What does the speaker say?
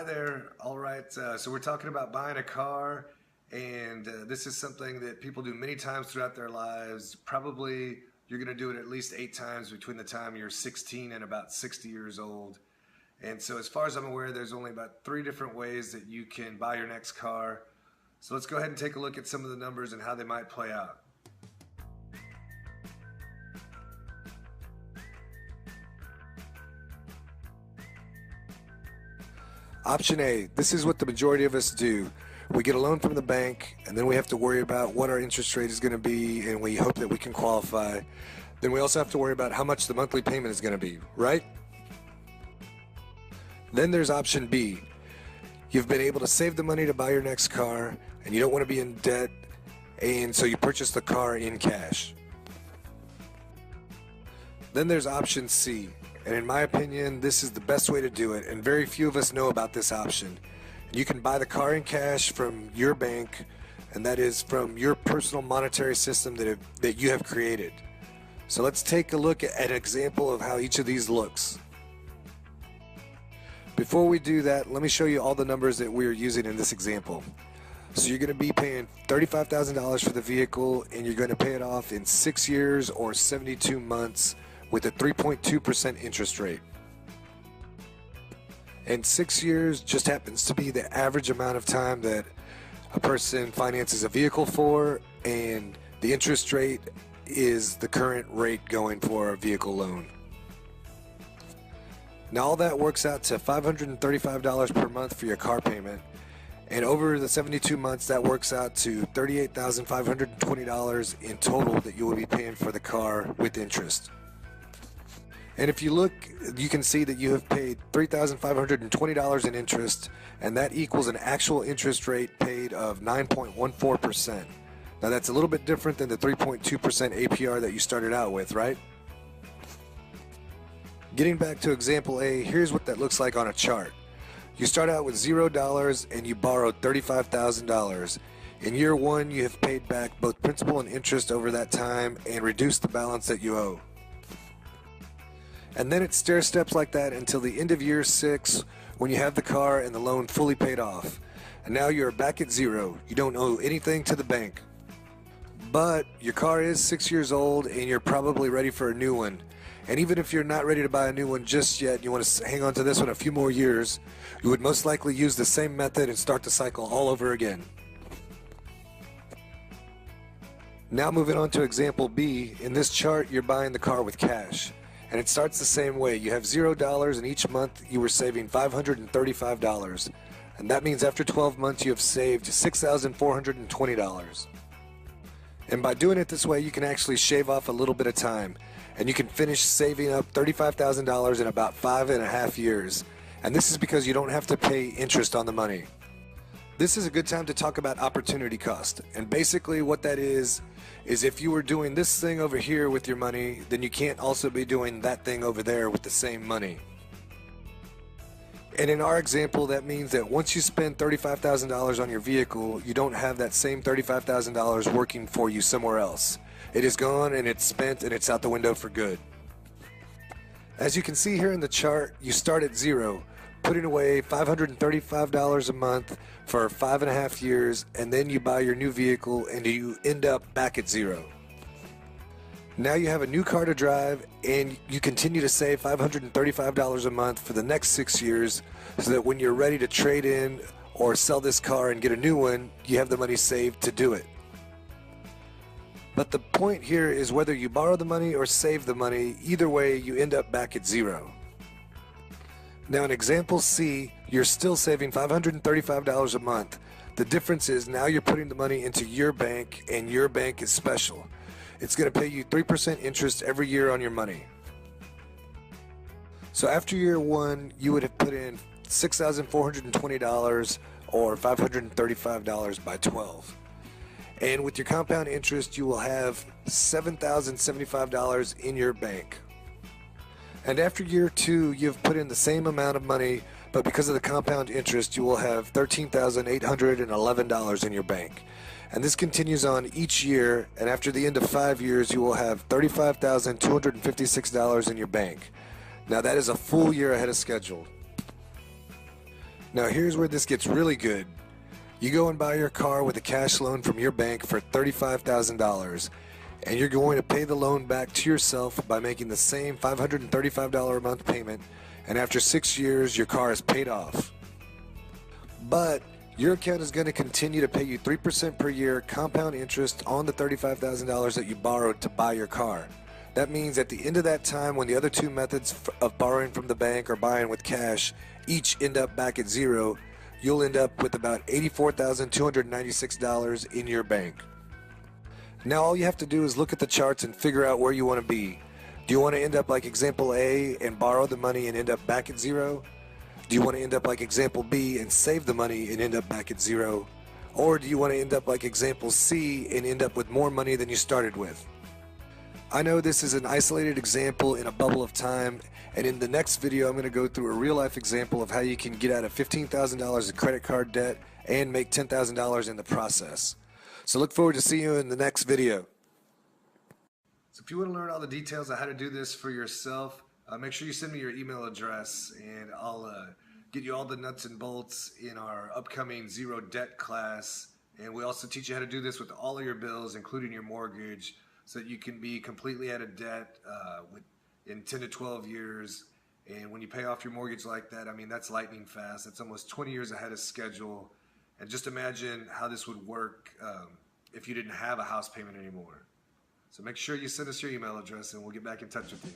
Hi there. All right. So we're talking about buying a car, and this is something that people do many times throughout their lives. Probably you're going to do it at least 8 times between the time you're 16 and about 60 years old. And so as far as I'm aware, there's only about 3 different ways that you can buy your next car. So let's go ahead and take a look at some of the numbers and how they might play out. Option A, this is what the majority of us do. We get a loan from the bank, and then we have to worry about what our interest rate is going to be, and we hope that we can qualify. Then we also have to worry about how much the monthly payment is going to be, right? Then there's option B. You've been able to save the money to buy your next car, and you don't want to be in debt, and so you purchase the car in cash. Then there's option C. And in my opinion, this is the best way to do it, and very few of us know about this option. You can buy the car in cash from your bank, and that is from your personal monetary system that you have created. So let's take a look at an example of how each of these looks. Before we do that, let me show you all the numbers that we are using in this example. So you're going to be paying $35,000 for the vehicle, and you're going to pay it off in 6 years or 72 months with a 3.2% interest rate. And 6 years just happens to be the average amount of time that a person finances a vehicle for, and the interest rate is the current rate going for a vehicle loan. Now all that works out to $535 per month for your car payment, and over the 72 months that works out to $38,520 in total that you will be paying for the car with interest. And if you look, you can see that you have paid $3,520 in interest, and that equals an actual interest rate paid of 9.14%. Now that's a little bit different than the 3.2% APR that you started out with, right? Getting back to example A, here's what that looks like on a chart. You start out with $0 and you borrowed $35,000. In year 1, you have paid back both principal and interest over that time and reduced the balance that you owe. And then it stair steps like that until the end of year 6, when you have the car and the loan fully paid off. And now you're back at 0. You don't owe anything to the bank. But your car is 6 years old and you're probably ready for a new one. And even if you're not ready to buy a new one just yet, you want to hang on to this one a few more years, you would most likely use the same method and start the cycle all over again. Now moving on to example B, in this chart you're buying the car with cash. And it starts the same way. You have $0 and each month you were saving $535. And that means after 12 months you have saved $6,420. And by doing it this way, you can actually shave off a little bit of time. And you can finish saving up $35,000 in about 5.5 years. And this is because you don't have to pay interest on the money. This is a good time to talk about opportunity cost. And basically what that is if you were doing this thing over here with your money, then you can't also be doing that thing over there with the same money. And in our example, that means that once you spend $35,000 on your vehicle, you don't have that same $35,000 working for you somewhere else. It is gone and it's spent and it's out the window for good. As you can see here in the chart, you start at 0, putting away $535 a month for 5.5 years, and then you buy your new vehicle and you end up back at 0. Now you have a new car to drive and you continue to save $535 a month for the next 6 years, so that when you're ready to trade in or sell this car and get a new one, you have the money saved to do it. But the point here is whether you borrow the money or save the money, either way you end up back at 0. Now in example C, you're still saving $535 a month. The difference is now you're putting the money into your bank, and your bank is special. It's going to pay you 3% interest every year on your money. So after year 1, you would have put in $6,420 or $535 by 12. And with your compound interest, you will have $7,075 in your bank. And after year 2, you've put in the same amount of money, but because of the compound interest, you will have $13,811 in your bank. And this continues on each year, and after the end of 5 years, you will have $35,256 in your bank. Now that is a full year ahead of schedule. Now here's where this gets really good. You go and buy your car with a cash loan from your bank for $35,000, and you're going to pay the loan back to yourself by making the same $535 a month payment, and after 6 years your car is paid off. But your account is going to continue to pay you 3% per year compound interest on the $35,000 that you borrowed to buy your car. That means at the end of that time, when the other two methods of borrowing from the bank or buying with cash each end up back at zero, you'll end up with about $84,296 in your bank. Now all you have to do is look at the charts and figure out where you want to be. Do you want to end up like example A and borrow the money and end up back at zero? Do you want to end up like example B and save the money and end up back at zero? Or do you want to end up like example C and end up with more money than you started with? I know this is an isolated example in a bubble of time, and in the next video I'm going to go through a real life example of how you can get out of $15,000 of credit card debt and make $10,000 in the process. So look forward to seeing you in the next video. So if you want to learn all the details of how to do this for yourself, make sure you send me your email address, and I'll get you all the nuts and bolts in our upcoming zero debt class. And we also teach you how to do this with all of your bills, including your mortgage, so that you can be completely out of debt in 10 to 12 years. And when you pay off your mortgage like that, I mean, that's lightning fast. That's almost 20 years ahead of schedule. And just imagine how this would work if you didn't have a house payment anymore. So make sure you send us your email address and we'll get back in touch with you.